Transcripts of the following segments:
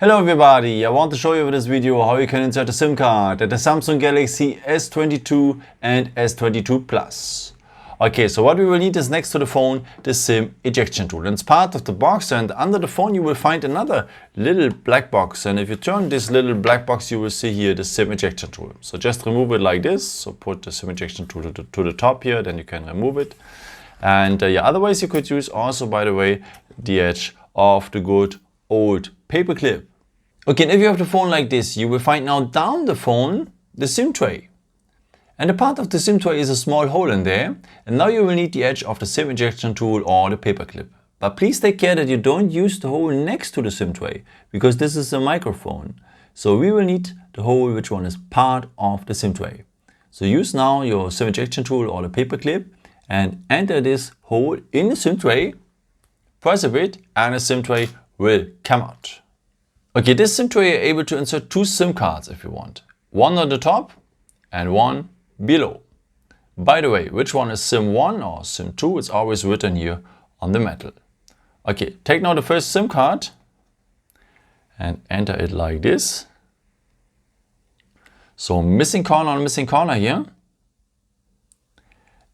Hello everybody, I want to show you with this video how you can insert a SIM card at the Samsung Galaxy S22 and S22 Plus. Okay, so what we will need is next to the phone the SIM ejection tool. And it's part of the box, and under the phone you will find another little black box. And if you turn this little black box, you will see here the SIM ejection tool. So just remove it like this. So put the SIM ejection tool to the top here, then you can remove it. And otherwise you could use also, by the way, the edge of the good old paper clip. Okay, and if you have the phone like this, you will find now down the phone the SIM tray. And a part of the SIM tray is a small hole in there. And now you will need the edge of the SIM ejection tool or the paper clip. But please take care that you don't use the hole next to the SIM tray, because this is a microphone. So we will need the hole which one is part of the SIM tray. So use now your SIM ejection tool or the paper clip and enter this hole in the SIM tray, press a bit, and the SIM tray will come out. Okay, this SIM tray you're able to insert two SIM cards if you want. One on the top and one below. By the way, which one is SIM 1 or SIM 2? It's always written here on the metal. Okay, take now the first SIM card and enter it like this. So missing corner on missing corner here.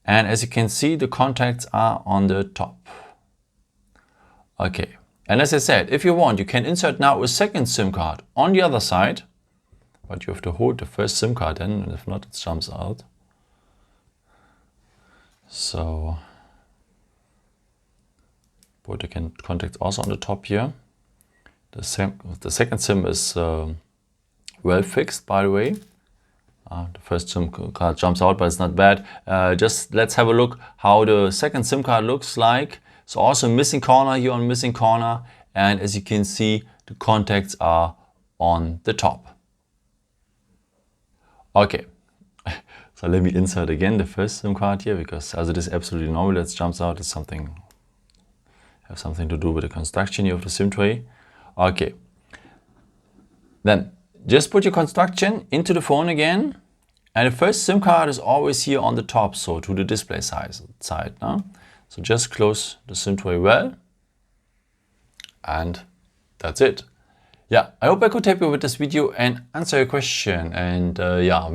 And as you can see, the contacts are on the top. Okay. And as I said, if you want, you can insert now a second SIM card on the other side, but you have to hold the first SIM card in, and if not, it jumps out. So put the contacts also on the top here. The second SIM is well fixed, by the way. The first SIM card jumps out, but it's not bad. Just let's have a look how the second SIM card looks like. So also missing corner here on missing corner, and as you can see, the contacts are on the top. Okay, so let me insert again the first SIM card here, because as it is absolutely normal, it jumps out. It's have something to do with the construction here of the SIM tray. Okay, then just put your construction into the phone again, and the first SIM card is always here on the top, so to the display side. No? So just close the SIM tray well, and that's it. Yeah, I hope I could help you with this video and answer your question. And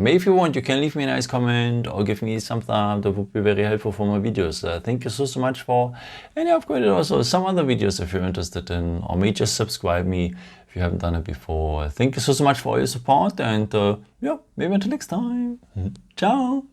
maybe if you want, you can leave me a nice comment or give me some thumbs up. That would be very helpful for my videos. Thank you so much for, and I've created also some other videos if you're interested in, or maybe just subscribe me if you haven't done it before. Thank you so much for all your support, and maybe until next time. Ciao.